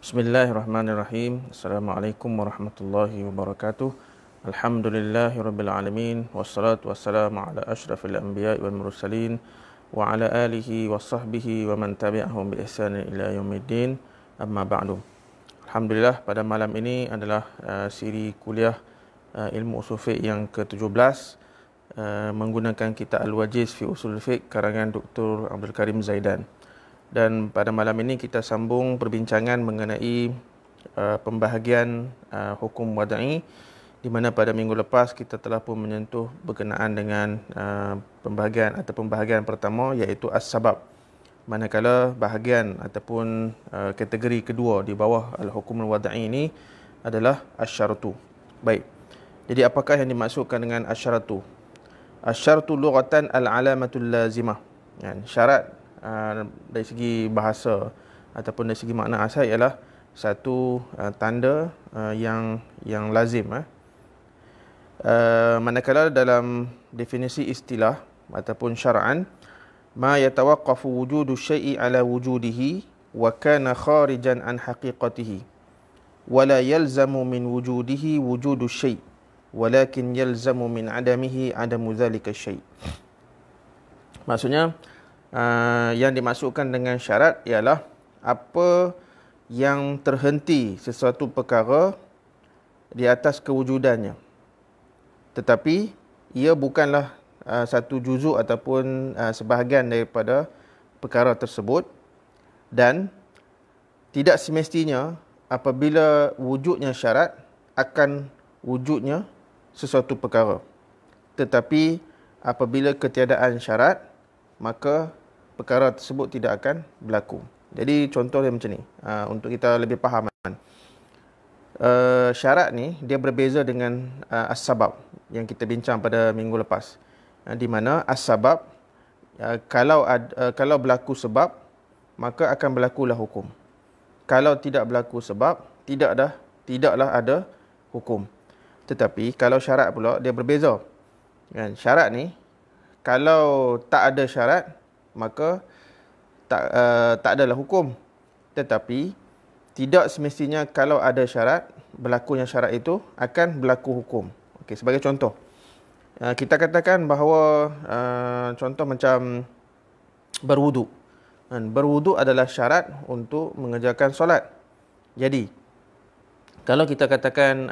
Bismillahirrahmanirrahim. Assalamualaikum warahmatullahi wabarakatuh. Alhamdulillahirabbil alamin wassalatu wassalamu ala asyrafil anbiya'i wal mursalin wa ala alihi wa sahbihi wa man tabi'ahum bi ihsanin ila yaumiddin. Amma ba'du. Alhamdulillah, pada malam ini adalah siri kuliah ilmu usul fiqh yang ke-17 menggunakan kitab Al-Wajiz fi Usul Fiqh karangan Dr. Abdul Karim Zaidan. Dan pada malam ini kita sambung perbincangan mengenai pembahagian hukum wada'i, di mana pada minggu lepas kita telah pun menyentuh berkenaan dengan pembahagian pertama, iaitu as-sabab. Manakala bahagian ataupun kategori kedua di bawah al-hukum al-wada'i ini adalah asy-syartu. Baik. Jadi apakah yang dimaksudkan dengan asy-syartu? Asy-syartu lughatan al-alamatul lazimah. Syarat dari segi bahasa ataupun dari segi makna asal ialah satu tanda yang lazim. Manakala dalam definisi istilah ataupun syar'an, ma yatawaqqafu wujudu syai'i ala wujudihi wa kana kharijan an haqiqatihi wa la yalzamu min wujudihi wujudu syai' walakin yalzamu min adamihi adamu dhalika syai'. Maksudnya yang dimaksudkan dengan syarat ialah apa yang terhenti sesuatu perkara di atas kewujudannya, tetapi ia bukanlah satu juzuk ataupun sebahagian daripada perkara tersebut, dan tidak semestinya apabila wujudnya syarat akan wujudnya sesuatu perkara, tetapi apabila ketiadaan syarat maka perkara tersebut tidak akan berlaku. Jadi contoh dia macam ni, untuk kita lebih faham. Syarat ni dia berbeza dengan as-sabab yang kita bincang pada minggu lepas, di mana as-sabab kalau berlaku sebab maka akan berlakulah hukum. Kalau tidak berlaku sebab tidaklah ada hukum. Tetapi kalau syarat pula dia berbeza. Syarat ni kalau tak ada syarat maka tak adalah hukum. Tetapi tidak semestinya kalau ada syarat, berlakunya syarat itu akan berlaku hukum. Okey, sebagai contoh, kita katakan bahawa contoh macam berwuduk. Berwuduk adalah syarat untuk mengerjakan solat. Jadi kalau kita katakan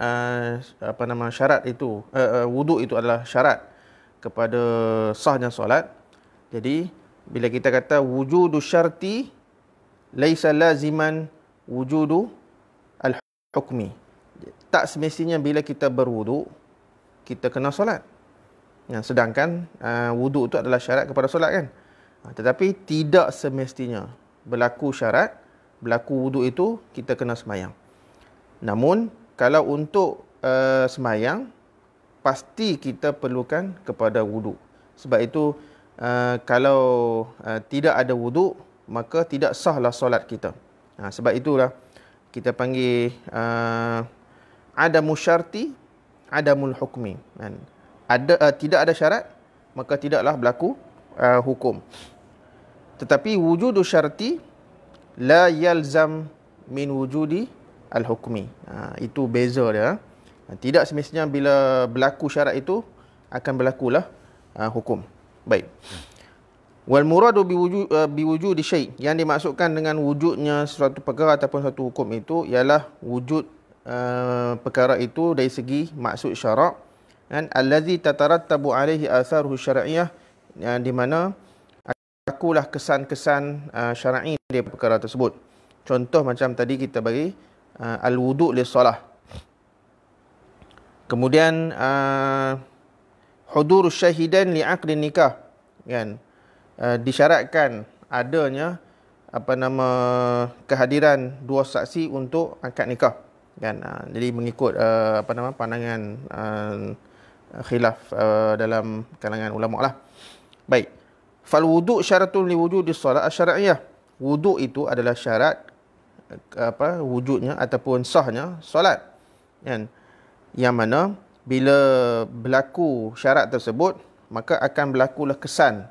syarat itu wuduk itu adalah syarat kepada sahnya solat, jadi bila kita kata wujudu syarti laisa laziman wujudu al-hukmi, tak semestinya bila kita berwuduk kita kena solat. Sedangkan wuduk itu adalah syarat kepada solat kan. Tetapi tidak semestinya berlaku syarat, berlaku wuduk itu kita kena semayang. Namun kalau untuk semayang pasti kita perlukan kepada wuduk. Sebab itu kalau tidak ada wuduk maka tidak sahlah solat kita. Sebab itulah kita panggil adamu syarti adamul hukmi. Tidak ada syarat maka tidaklah berlaku hukum. Tetapi wujudu syarti la yalzam min wujudi al-hukmi. Itu beza dia. Tidak semestinya bila berlaku syarat itu akan berlakulah hukum. Baik. Wal muradu biwujudi syai', yang dimaksudkan dengan wujudnya suatu perkara ataupun suatu hukum itu ialah wujud perkara itu dari segi maksud syarak, kan, allazi tatarattabu alaihi atharuhu syar'iyyah, yang di mana berlakulah kesan-kesan syar'i dari perkara tersebut. Contoh macam tadi kita bagi al-wudu' lis-solah. Kemudian hudurus syahidan li'aqdin nikah, kan, disyaratkan adanya kehadiran dua saksi untuk akad nikah, kan. Jadi mengikut pandangan khilaf dalam kalangan ulama lah. Baik. Fal wudu' syaratun li wujudis solat asy-syar'iyyah. Wudu' itu adalah syarat wujudnya ataupun sahnya solat, kan. Yang mana bila berlaku syarat tersebut maka akan berlakulah kesan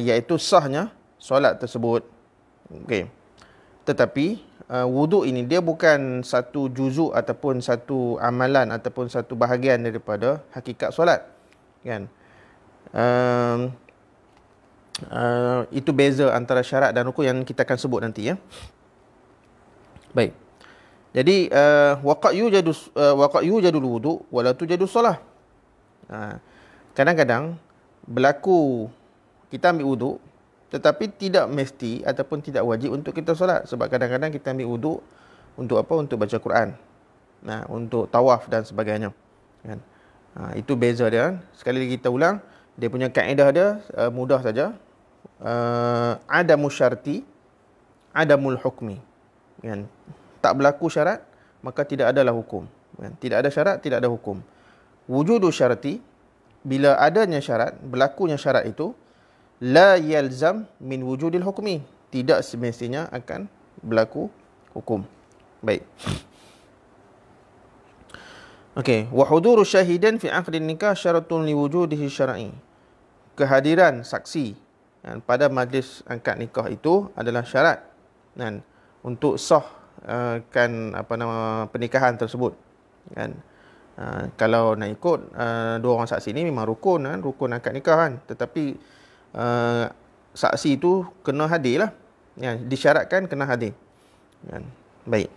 iaitu sahnya solat tersebut. Okey. Tetapi wuduk ini dia bukan satu juzuk ataupun satu amalan ataupun satu bahagian daripada hakikat solat, kan? Itu beza antara syarat dan rukun yang kita akan sebut nanti, ya. Baik. Jadi waqad yujadul wudu wa la tujadus solah. Kadang-kadang berlaku kita ambil wuduk tetapi tidak mesti ataupun tidak wajib untuk kita solat, sebab kadang-kadang kita ambil wuduk untuk apa? Untuk baca Quran. Untuk tawaf dan sebagainya, kan? Itu beza dia, kan? Sekali lagi kita ulang, dia punya kaedah dia mudah saja. Adamu syarti, adamul hukmi, kan? Tak berlaku syarat, maka tidak adalah hukum, kan? Tidak ada syarat, tidak ada hukum. Wujudu syarti, bila adanya syarat, berlakunya syarat itu, la yalzam min wujudil hukmi, tidak semestinya akan berlaku hukum. Baik. Okey, wa huduru syahidan fi aqdin nikah syaratun li wujudihi syar'i. Kehadiran saksi, kan, pada majlis akad nikah itu adalah syarat, kan, untuk sah pernikahan tersebut, kan. Kalau nak ikut dua orang saksi ni memang rukun, kan, rukun akad nikah, kan. Tetapi saksi itu kena hadir lah, ya, disyaratkan kena hadir, kan. Baik.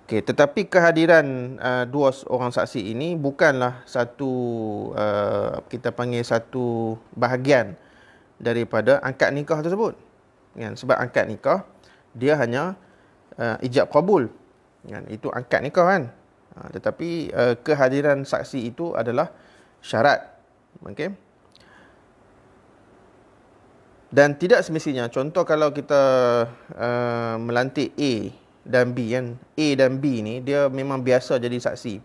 Tetapi kehadiran dua orang saksi ini bukanlah satu kita panggil satu bahagian daripada akad nikah tersebut, kan. Sebab akad nikah dia hanya ijab qabul, kan. Itu akad nikah, kan. Tetapi kehadiran saksi itu adalah syarat. Okey. Dan tidak semestinya, contoh kalau kita melantik A dan B, kan. A dan B ni dia memang biasa jadi saksi.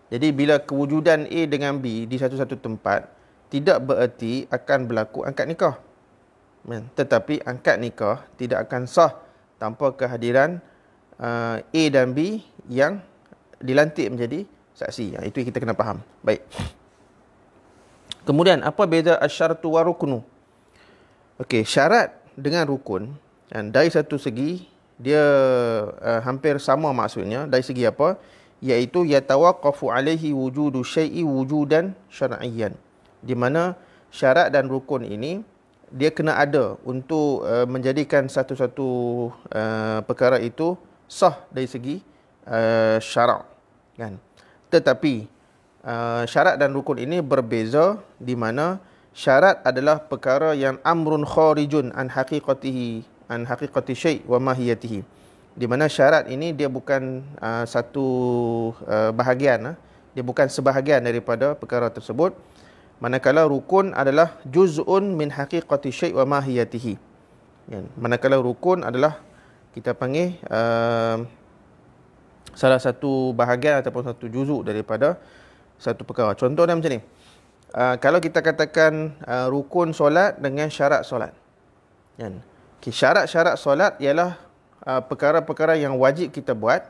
Jadi bila kewujudan A dengan B di satu-satu tempat tidak bererti akan berlaku akad nikah, kan. Tetapi akad nikah tidak akan sah tanpa kehadiran A dan B yang dilantik menjadi saksi. Itu kita kena faham. Baik. Kemudian apa beza asyartu wa ruknu? Okey, syarat dengan rukun, dan dari satu segi dia hampir sama maksudnya. Dari segi apa? Iaitu yatawaqqafu alaihi wujudu syai'i wujudan syar'iyyan. Di mana syarat dan rukun ini dia kena ada untuk menjadikan satu-satu perkara itu sah dari segi syarak, kan. Tetapi syarat dan rukun ini berbeza, di mana syarat adalah perkara yang amrun kharijun an haqiqati syai' wa mahiyatihi. Di mana syarat ini dia bukan satu bahagian, dia bukan sebahagian daripada perkara tersebut. Manakala rukun adalah juz'un min haqiqati syai' wa mahiyatihi. Manakala rukun adalah kita panggil salah satu bahagian ataupun satu juzuk daripada satu perkara. Contoh dia macam ni. Kalau kita katakan rukun solat dengan syarat solat, kan. Syarat-syarat solat ialah perkara-perkara yang wajib kita buat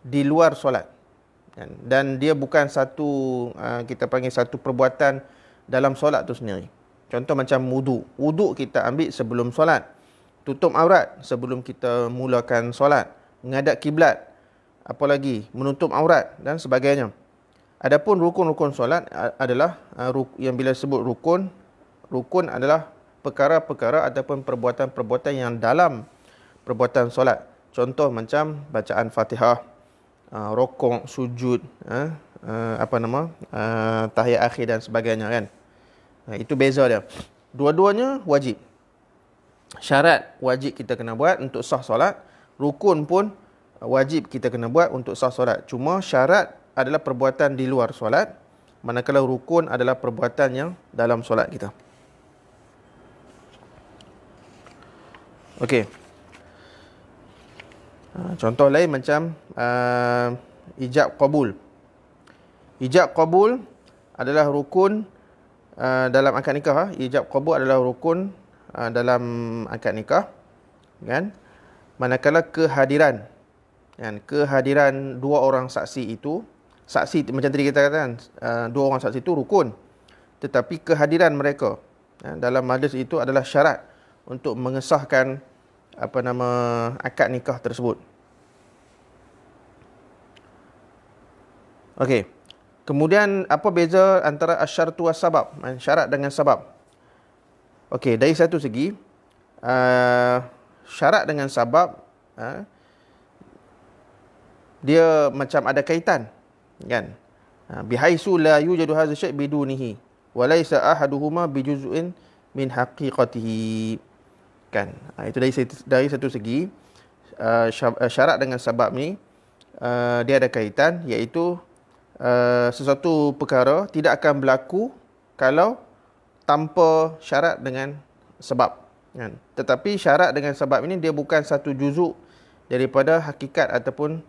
di luar solat, kan. Dan dia bukan satu kita panggil satu perbuatan dalam solat tu sendiri. Contoh macam wuduk. Wuduk kita ambil sebelum solat. Tutup aurat sebelum kita mulakan solat. Menghadap kiblat. Apa lagi? Menutup aurat dan sebagainya. Adapun rukun-rukun solat adalah yang bila sebut rukun, rukun adalah perkara-perkara ataupun perbuatan-perbuatan yang dalam perbuatan solat. Contoh macam bacaan Fatihah, rokok, sujud, tahiyat akhir dan sebagainya, kan. Itu beza dia. Dua-duanya wajib. Syarat wajib kita kena buat untuk sah solat, rukun pun wajib kita kena buat untuk sah solat. Cuma syarat adalah perbuatan di luar solat, manakala rukun adalah perbuatan yang dalam solat kita. Okey. Contoh lain macam ijab qabul. Ijab qabul adalah rukun dalam akad nikah. Ijab qabul adalah rukun dalam akad nikah, kan. Manakala kehadiran, kan, kehadiran dua orang saksi itu, saksi macam tadi kita katakan, dua orang saksi itu rukun. Tetapi kehadiran mereka, Dalam majlis itu adalah syarat untuk mengesahkan akad nikah tersebut. Okey. Kemudian apa beza antara asyartu was sabab? Syarat dengan sabab. Okey, dari satu segi syarat dengan sabab dia macam ada kaitan, kan? Bihaisu la yujadu hadha syai' bidunihi wa laysa ahaduhuma bijuz'in min haqiqatihi, kan? Itu dari satu segi syarat dengan sabab ni dia ada kaitan, iaitu sesuatu perkara tidak akan berlaku kalau tanpa syarat dengan sebab, kan? Tetapi syarat dengan sebab ini dia bukan satu juzuk daripada hakikat ataupun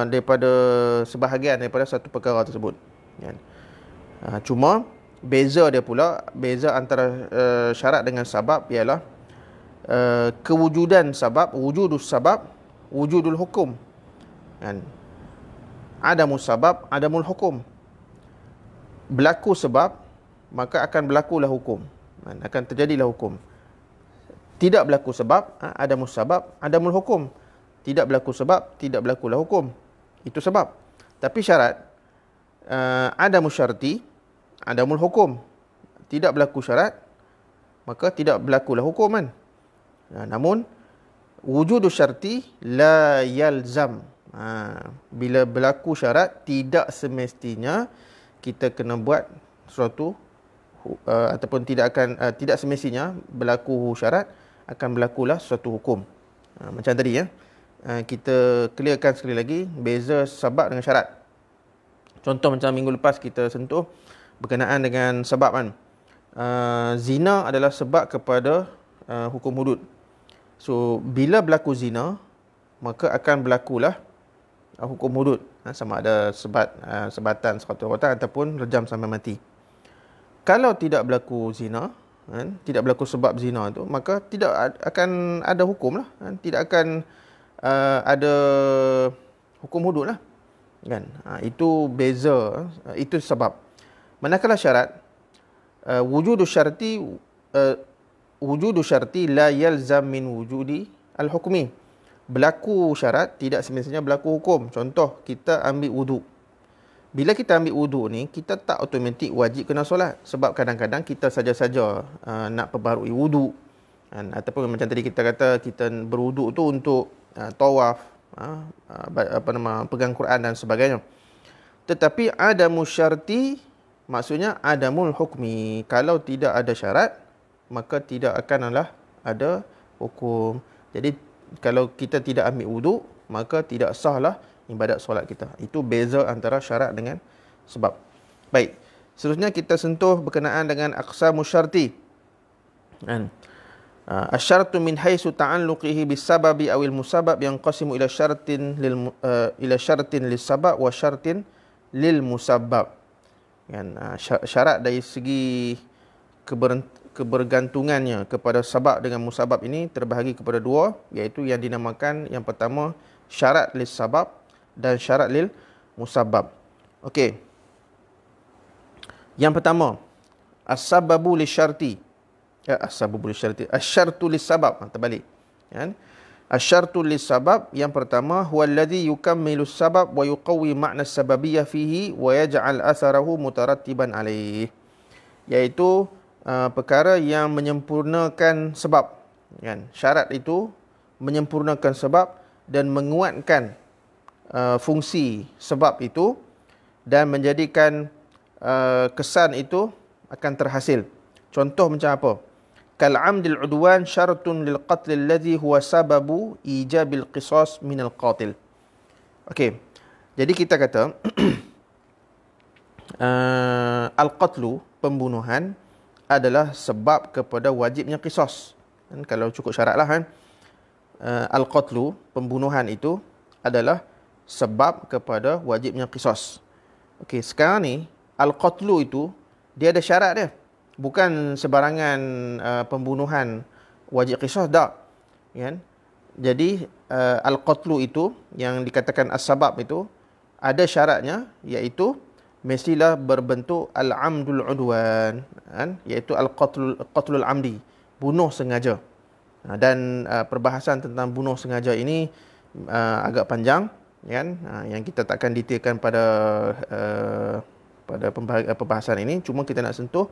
daripada sebahagian daripada satu perkara tersebut, kan? Cuma beza antara syarat dengan sabab ialah kewujudan sabab, wujudus sabab, wujudul hukum, kan? Adamus sabab, adamul hukum. Berlaku sebab, maka akan berlakulah hukum, kan? Akan terjadilah hukum. Tidak berlaku sebab, adamus sabab, adamul hukum. Tidak berlaku sebab, tidak berlakulah hukum. Itu sebab. Tapi syarat, adamus syarti, adamul hukum. Tidak berlaku syarat, maka tidak berlakulah hukum, kan? Namun wujudus syarti la yalzam. Bila berlaku syarat, tidak semestinya kita kena buat sesuatu ataupun tidak semestinya berlaku syarat akan berlakulah sesuatu hukum. Macam tadi, ya. Kita clearkan sekali lagi beza sabab dengan syarat. Contoh macam minggu lepas kita sentuh berkenaan dengan sebab, kan? Zina adalah sebab kepada hukum hudud. So bila berlaku zina, maka akan berlakulah hukum hudud, sama ada sebatan 100 rotan ataupun rejam sampai mati. Kalau tidak berlaku zina, kan, tidak berlaku sebab zina tu, maka tidak akan ada hukum lah, kan? Tidak akan ada hukum hudud lah, kan? Itu beza, itu sebab. Manakala syarat, wujudu syarti la yalzam min wujudi al-hukmi. Berlaku syarat tidak semestinya berlaku hukum. Contoh, kita ambil wuduk. Bila kita ambil wuduk ni, kita tak automatik wajib kena solat. Sebab kadang-kadang kita saja-saja nak perbarui wuduk, kan? Ataupun macam tadi kita kata kita berwuduk tu untuk tawaf, pegang Quran dan sebagainya. Tetapi adamu syarti maksudnya adamul hukmi. Kalau tidak ada syarat, maka tidak akanlah ada hukum. Jadi kalau kita tidak ambil wuduk, maka tidak sahlah ibadat solat kita. Itu beza antara syarat dengan sebab. Baik, seterusnya kita sentuh berkenaan dengan aqsamus syarti, kan? Asyartu min haisu ta'alluqihi bisababi awil musabab yanqasimu ila syartin lis sabab wa syartin lil musabbab, kan? Syarat dari segi kebergantungannya kepada sabab dengan musabab ini terbahagi kepada dua, iaitu yang dinamakan yang pertama syarat lis sabab dan syarat lil musabbab. Okey. Yang pertama, as-sababu lisyarti. As-sababu lisyarti. Asyartu lis sabab. Terbalik, kan? Asyartu lis sabab yang pertama huwa alladhi yukammilu sabab wa yuqawwi ma'na sababiyyah fihi wa yaj'al atharahu mutarattiban alaih. Iaitu perkara yang menyempurnakan sebab, kan? Syarat itu menyempurnakan sebab dan menguatkan fungsi sebab itu dan menjadikan kesan itu akan terhasil. Contoh macam apa? Kal amdil udwan syaratun lil qatl alladhi huwa sababu ijabil qisas min al qatil. Okey. Jadi kita kata al-qatlu, pembunuhan, adalah sebab kepada wajibnya qisas. Kan, kalau cukup syaratlah, kan? Al-qatlu, pembunuhan itu adalah sebab kepada wajibnya qisas. Okey, sekarang ni al-qatlu itu dia ada syarat dia. Bukan sebarangan pembunuhan wajib qisas, tak, kan? Jadi al-qatlu itu yang dikatakan as-sabab itu ada syaratnya, iaitu mestilah berbentuk al-amdul udwan, kan? Iaitu al-qatlul amdi, bunuh sengaja. Dan perbahasan tentang bunuh sengaja ini agak panjang, kan? Yang kita takkan detailkan pada perbahasan ini. Cuma kita nak sentuh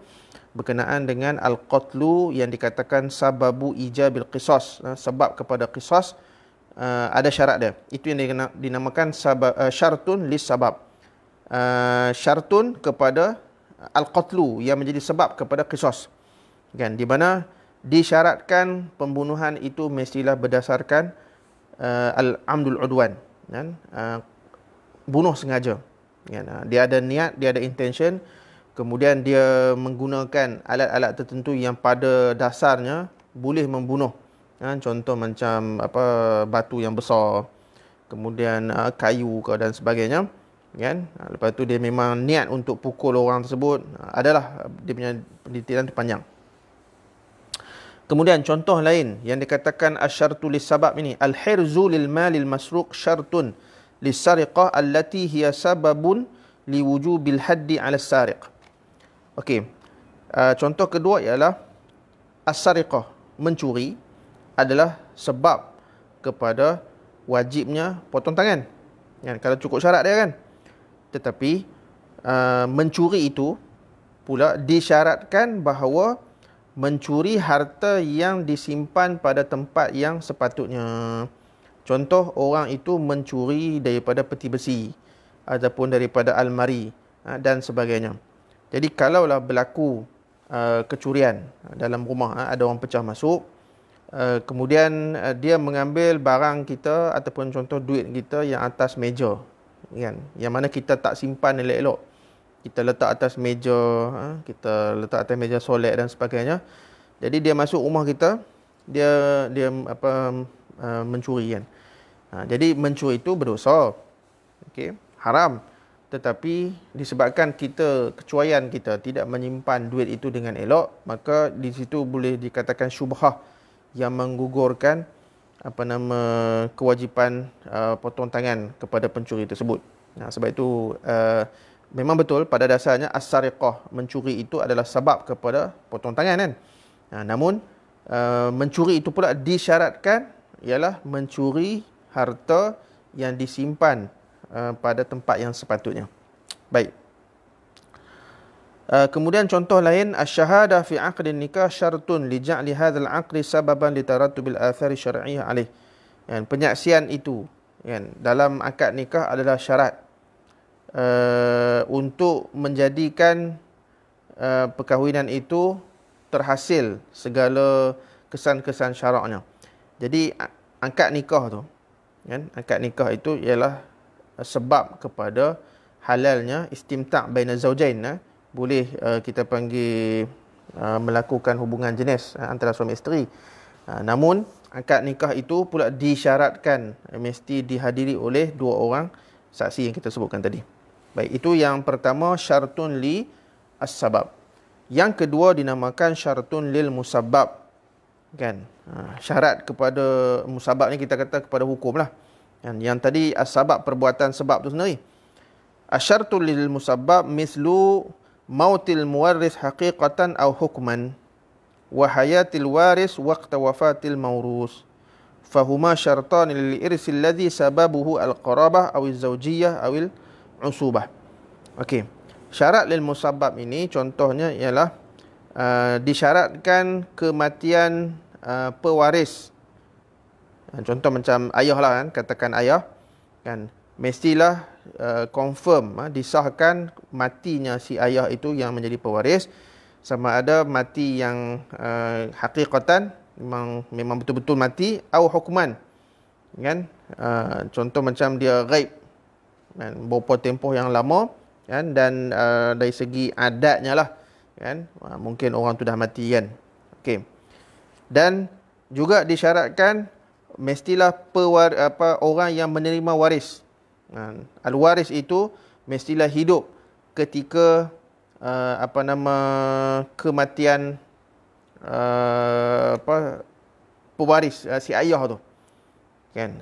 berkenaan dengan al-qatlu yang dikatakan sababu ijabil qisas, sebab kepada qisas. Ada syarat dia. Itu yang dinamakan syartun lis sabab. Syartun kepada al-qatlu yang menjadi sebab kepada qisas. Kan, di mana disyaratkan pembunuhan itu mestilah berdasarkan al-amdul udwan, kan? Bunuh sengaja. Kan? Dia ada niat, dia ada intention, kemudian dia menggunakan alat-alat tertentu yang pada dasarnya boleh membunuh. Kan? Contoh macam batu yang besar, kemudian kayu dan sebagainya. Kan? Lepas tu dia memang niat untuk pukul orang tersebut. Adalah dia punya pendetailan tu panjang. Kemudian contoh lain yang dikatakan asyartu lis-sabab ini, al-hirzu lil malil masruq syartun lis-sariqah allati hiya sababun liwujubil haddi 'ala as-sariq. Okey. Contoh kedua ialah as-sariqah, mencuri adalah sebab kepada wajibnya potong tangan. Kan, kalau cukup syarat dia kan. Tetapi mencuri itu pula disyaratkan bahawa mencuri harta yang disimpan pada tempat yang sepatutnya. Contoh, orang itu mencuri daripada peti besi ataupun daripada almari dan sebagainya. Jadi kalaulah berlaku kecurian dalam rumah, ada orang pecah masuk, kemudian dia mengambil barang kita ataupun contoh duit kita yang atas meja, kan, yang mana kita tak simpan elok-elok. Kita letak atas meja, kita letak atas meja solat dan sebagainya. Jadi dia masuk rumah kita, dia mencuri kan. Jadi mencuri itu berdosa. Okey, haram. Tetapi disebabkan kecuaian kita tidak menyimpan duit itu dengan elok, maka di situ boleh dikatakan syubhah yang menggugurkan kewajipan potong tangan kepada pencuri tersebut. Sebab itu memang betul pada dasarnya as-sariqah, mencuri itu adalah sebab kepada potong tangan kan. Namun mencuri itu pula disyaratkan ialah mencuri harta yang disimpan pada tempat yang sepatutnya. Baik. Kemudian contoh lain, asy-syahadah fi 'aqdin nikah syartun li ja'li hadzal 'aqdi sababan li tarattubil athari syar'iyyah alaih. Penyaksian itu kan dalam akad nikah adalah syarat untuk menjadikan perkahwinan itu terhasil segala kesan-kesan syaraknya. Jadi akad nikah tu kan, akad nikah itu ialah sebab kepada halalnya istimta' baina zaujain, boleh kita panggil melakukan hubungan jenis antara suami isteri. Namun akad nikah itu pula disyaratkan mesti dihadiri oleh dua orang saksi yang kita sebutkan tadi. Baik, itu yang pertama, syartun li as-sabab. Yang kedua dinamakan syartun lil musabbab. Kan? Syarat kepada musabbab ni kita kata kepada hukum lah. Yang tadi as-sabab, perbuatan sebab tu sendiri. Asyartul lil musabbab mislu mautil muwarris haqiqatan aw hukman wa hayatil waris waqta wafatil mawrus. Fahuma syartan lil irsi alladhi sababuhu al-qarabah aw az-zawjiyah aw al-usubah. Okey. Syarat lil musabbab ini contohnya ialah disyaratkan kematian pewaris. Contoh macam ayah lah kan, katakan ayah kan, mestilah confirm, disahkan matinya si ayah itu yang menjadi pewaris, sama ada mati yang hakikatan memang betul-betul mati, atau hukman kan. Contoh macam dia ghaib kan, beberapa tempoh yang lama kan, dan dari segi adatnya lah kan, mungkin orang tu dah mati kan. Okey. Dan juga disyaratkan mestilah orang yang menerima waris. Al-waris itu mestilah hidup ketika kematian pewaris si ayah tu. Kan?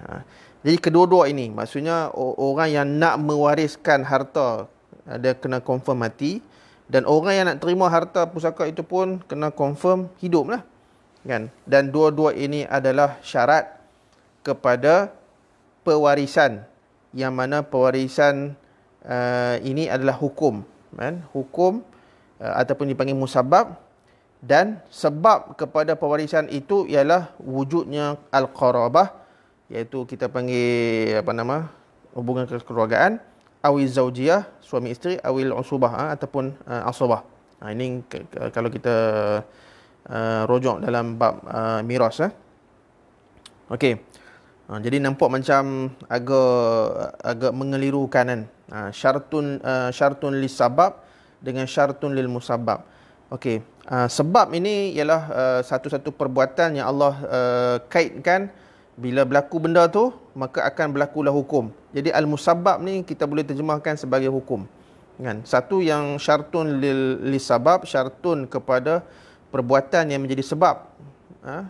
Jadi kedua-dua ini maksudnya orang yang nak mewariskan harta dia kena confirm mati, dan orang yang nak terima harta pusaka itu pun kena confirm hidup lah, kan. Dan dua-dua ini adalah syarat kepada pewarisan, yang mana pewarisan ini adalah hukum, kan? Hukum ataupun dipanggil musabab, dan sebab kepada pewarisan itu ialah wujudnya al-qarabah, iaitu kita panggil hubungan kekeluargaan, awil zaujiyah, suami isteri, awil usubah ataupun asabah. Ini kalau kita rujuk dalam bab miras. Okey. Jadi nampak macam agak mengelirukan kan. Syartun lis sabab dengan syartun lil musabbab. Okey. Sebab ini ialah satu-satu perbuatan yang Allah kaitkan. Bila berlaku benda tu, maka akan berlakulah hukum. Jadi al-musabbab ni kita boleh terjemahkan sebagai hukum, kan. Satu yang syartun lis sabab, syartun kepada perbuatan yang menjadi sebab,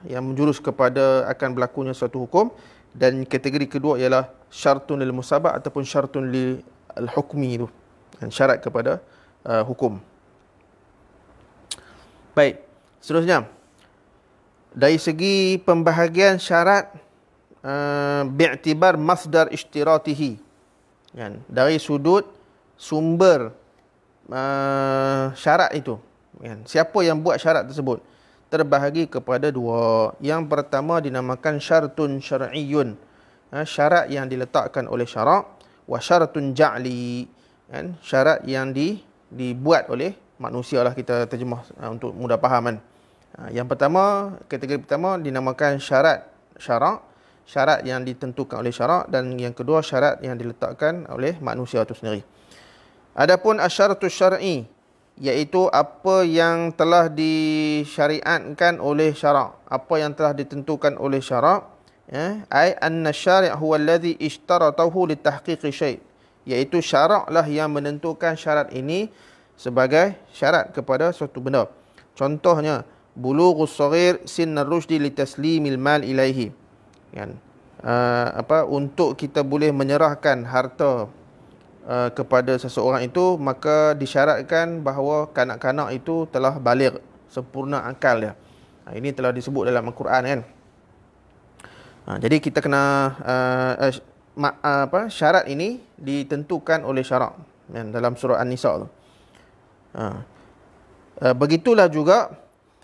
yang menjurus kepada akan berlakunya suatu hukum. Dan kategori kedua ialah syartun lil musabbab ataupun syartun lil hukmi itu, kan, syarat kepada hukum. Baik, seterusnya dari segi pembahagian syarat bi'tibar masdar ishtiratihi, kan, dari sudut sumber syarat itu, kan. Siapa yang buat syarat tersebut terbahagi kepada dua. Yang pertama dinamakan syartun syar'iyyun, syarat yang diletakkan oleh syarak, wa syartun ja'li, kan, syarat yang dibuat oleh manusia lah, kita terjemah untuk mudah faham, kan. Yang pertama, kategori pertama dinamakan syarat syarak, syarat yang ditentukan oleh syarak, dan yang kedua syarat yang diletakkan oleh manusia itu sendiri. Adapun asyaratus syar'i, iaitu apa yang telah disyariatkan oleh syarak, apa yang telah ditentukan oleh syarak, ai anna syari' huwa alladhi ishtaratahu litahqiqi syai', iaitu syaraklah yang menentukan syarat ini sebagai syarat kepada suatu benda. Contohnya bulughus saghir sinnar rusydi litaslimil mal ilaihi, kan, untuk kita boleh menyerahkan harta kepada seseorang itu, maka disyaratkan bahawa kanak-kanak itu telah baligh, sempurna akal dia. Ini telah disebut dalam Al-Quran, kan. Jadi kita kena syarat ini ditentukan oleh syarak, kan, dalam surah An-Nisa tu. Begitulah juga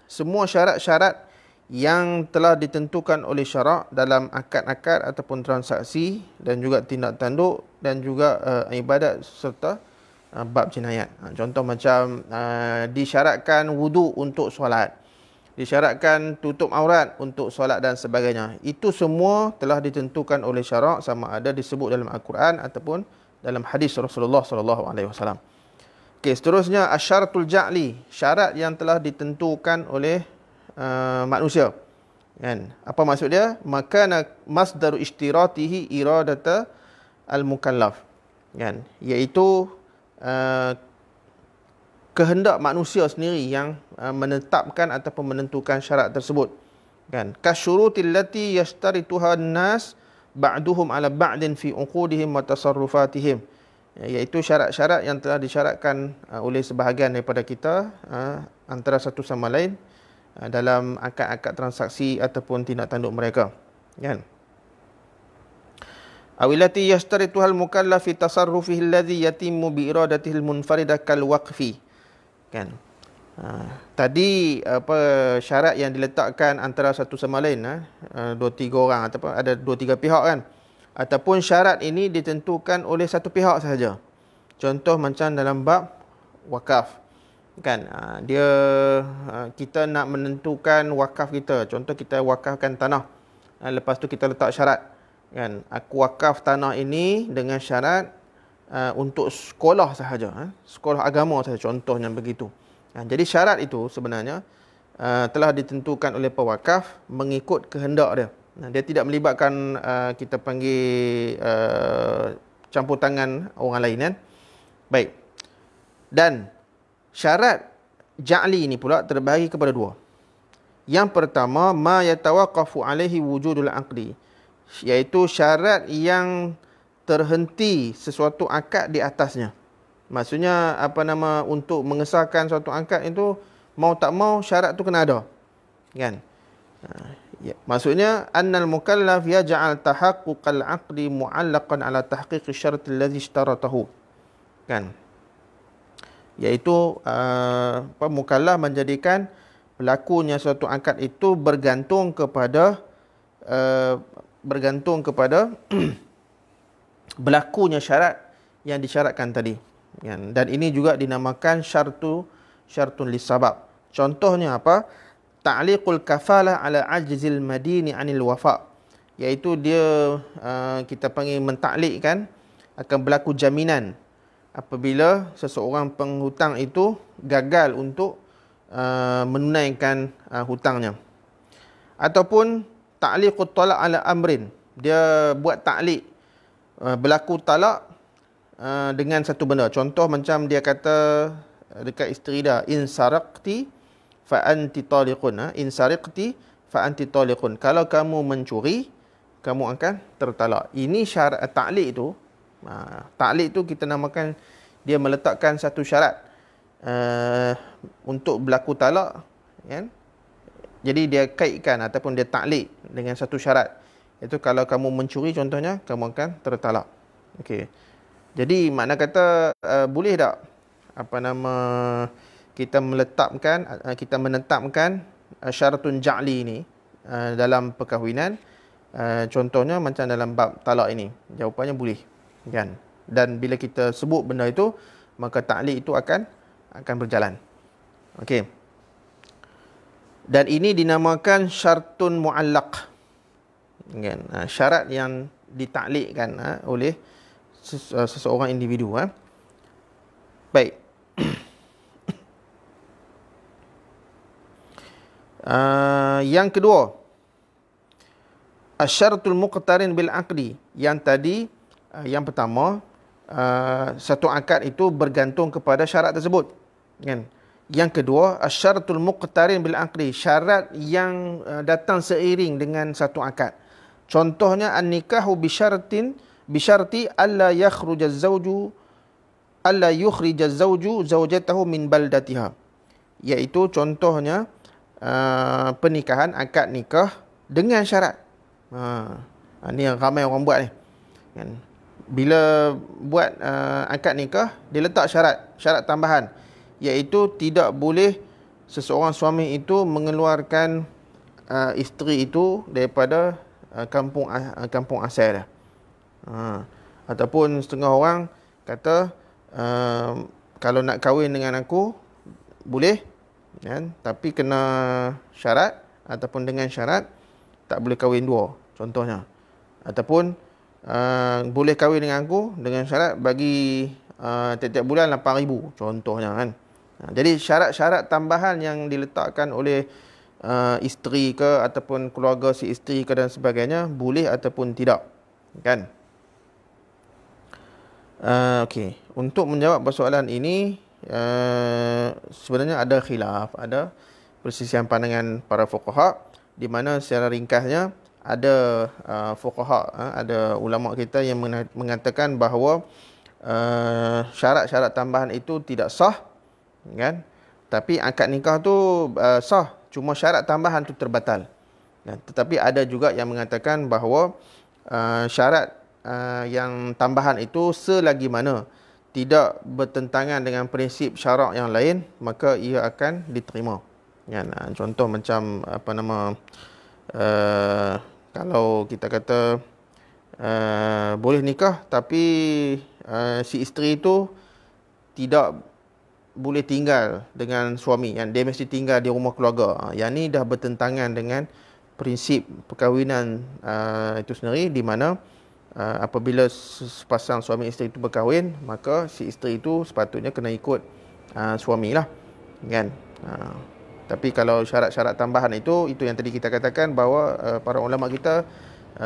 semua syarat-syarat yang telah ditentukan oleh syarak dalam akad-akad ataupun transaksi, dan juga tindak tanduk, dan juga ibadat serta bab jinayat. Contoh macam disyaratkan wudu untuk solat, disyaratkan tutup aurat untuk solat dan sebagainya. Itu semua telah ditentukan oleh syarak, sama ada disebut dalam Al-Quran ataupun dalam hadis Rasulullah SAW. Okey, seterusnya asyaratul ja'li, syarat yang telah ditentukan oleh manusia, kan. Apa maksud dia? Maka masdaru ishtiratihi iradata al-mukallaf, kan, iaitu kehendak manusia sendiri yang menetapkan ataupun menentukan syarat tersebut, kan. Kasyurutil lati yashtarituha an-nas ba'duhum ala ba'din fi uqudihim wa tasarrufatihim, iaitu syarat-syarat yang telah disyaratkan oleh sebahagian daripada kita antara satu sama lain dalam akad-akad transaksi ataupun tindak tanduk mereka, kan. Awillati yashtarituhal mukallaf fi tasarrufihi alladhi yatimmu bi iradatihi al-munfaridah kal waqfi, kan. Tadi syarat yang diletakkan antara satu sama lain, dua tiga orang ataupun ada dua tiga pihak, kan, ataupun syarat ini ditentukan oleh satu pihak sahaja. Contoh macam dalam bab wakaf, kan, kita nak menentukan wakaf kita. Contoh kita wakafkan tanah, lepas tu kita letak syarat, kan, aku wakaf tanah ini dengan syarat untuk sekolah sahaja, sekolah agama sahaja, contohnya begitu. Jadi syarat itu sebenarnya telah ditentukan oleh pewakaf mengikut kehendak dia. Dia tidak melibatkan kita panggil campur tangan orang lain, kan. Baik. Dan syarat ja'li ini pula terbahagi kepada dua. Yang pertama, ma yatawaqqafu alaihi wujudul aqdi, iaitu syarat yang terhenti sesuatu akad di atasnya. Maksudnya untuk mengesahkan suatu akad itu mau tak mau syarat tu kena ada. Kan? Ya. Maksudnya annal mukallaf yaj'al tahaqquqal 'aqdi mu'allaqan 'ala tahqiqi syart allazi ishtaratahu. Kan? Iaitu mukallaf menjadikan berlakunya suatu akad itu bergantung kepada berlakunya syarat yang disyaratkan tadi. Dan ini juga dinamakan syartun lisabab. Contohnya apa? Ta'liqul kafalah ala ajzil madini anil wafa. Iaitu dia kita panggil mentaklikkan akan berlaku jaminan apabila seseorang penghutang itu gagal untuk menunaikan hutangnya. Ataupun ta'liqut talaq ala amrin. Dia buat ta'liq berlaku talak dengan satu benda. Contoh macam dia kata dekat isteri dia, in saraqti fa anti taliqun. In sariqti fa anti taliqun. Kalau kamu mencuri, kamu akan tertalak. Ini syarat ta'liq itu. Ta'liq itu kita namakan dia meletakkan satu syarat untuk berlaku talak, kan? Jadi dia kaitkan ataupun dia ta'liq dengan satu syarat. Itu kalau kamu mencuri contohnya, kamu akan tertalak. Okey. Jadi makna kata boleh tak kita menetapkan syaratun ja'li ini dalam perkahwinan, contohnya macam dalam bab talak ini. Jawapannya boleh, kan? Dan bila kita sebut benda itu, maka ta'liq itu akan berjalan. Okey. Dan ini dinamakan syartun mu'allaq. Kan? Syarat yang ditaklikkan oleh seseorang individu. Baik. Yang kedua, asyaratul muqtarin bil aqdi. Yang tadi, yang pertama, satu akad itu bergantung kepada syarat tersebut. Kan? Yang kedua, asyaratul muqtarin bil aqdi. Syarat yang datang seiring dengan satu akad. Contohnya an-nikahu bisyarti alla yukhrija zawju zawjatahu min baldatiha. Iaitu contohnya pernikahan, akad nikah dengan syarat. Ini yang ramai orang buat ni. Kan? Bila buat akad nikah, dia letak syarat tambahan, iaitu tidak boleh seseorang suami itu mengeluarkan isteri itu daripada kampung asal dia. Ataupun setengah orang kata kalau nak kahwin dengan aku boleh, kan? Tapi kena syarat, ataupun dengan syarat tak boleh kahwin dua, contohnya. Ataupun boleh kahwin dengan aku dengan syarat bagi tiap-tiap bulan 8,000, contohnya, kan? Jadi syarat-syarat tambahan yang diletakkan oleh isteri ke ataupun keluarga si isteri ke dan sebagainya boleh ataupun tidak, kan? Okey, untuk menjawab persoalan ini sebenarnya ada khilaf, ada persisian pandangan para fuqaha, di mana secara ringkasnya ada fuqaha, ada ulama kita yang mengatakan bahawa syarat-syarat tambahan itu tidak sah, kan? Tapi akad nikah tu sah, cuma syarat tambahan tu terbatal. Tetapi ada juga yang mengatakan bahawa syarat yang tambahan itu selagi mana tidak bertentangan dengan prinsip syarak yang lain, maka ia akan diterima. Kan? Contoh macam kalau kita kata boleh nikah tapi si isteri itu tidak boleh tinggal dengan suami, yang dia mesti tinggal di rumah keluarga. Yang ni dah bertentangan dengan prinsip perkahwinan itu sendiri, di mana apabila sepasang suami isteri itu berkahwin, maka si isteri itu sepatutnya kena ikut suami lah, kan? Tapi kalau syarat-syarat tambahan itu yang tadi kita katakan bahawa para ulama kita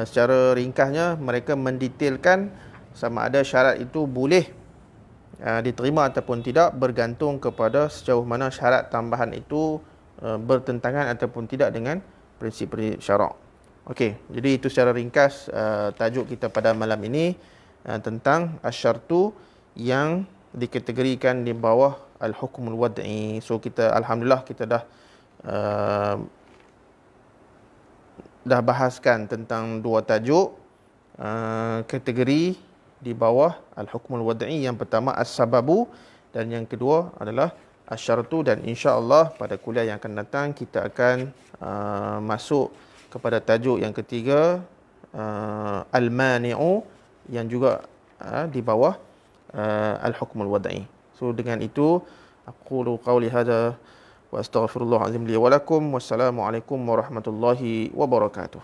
secara ringkasnya mereka mendetailkan sama ada syarat itu boleh diterima ataupun tidak, bergantung kepada sejauh mana syarat tambahan itu bertentangan ataupun tidak dengan prinsip-prinsip syarak. Okey, jadi itu secara ringkas tajuk kita pada malam ini tentang asyartu yang dikategorikan di bawah al-hukmul wad'i. So kita alhamdulillah kita dah bahaskan tentang dua tajuk kategori di bawah al-hukmul wad'i. Yang pertama as-sababu dan yang kedua adalah asy-syartu, dan insya-Allah pada kuliah yang akan datang kita akan masuk kepada tajuk yang ketiga, al-mani'u, yang juga di bawah al-hukmul wad'i. So dengan itu aqulu qawli hadza wa astaghfirullah azim li wa lakum. Wassalamualaikum warahmatullahi wabarakatuh.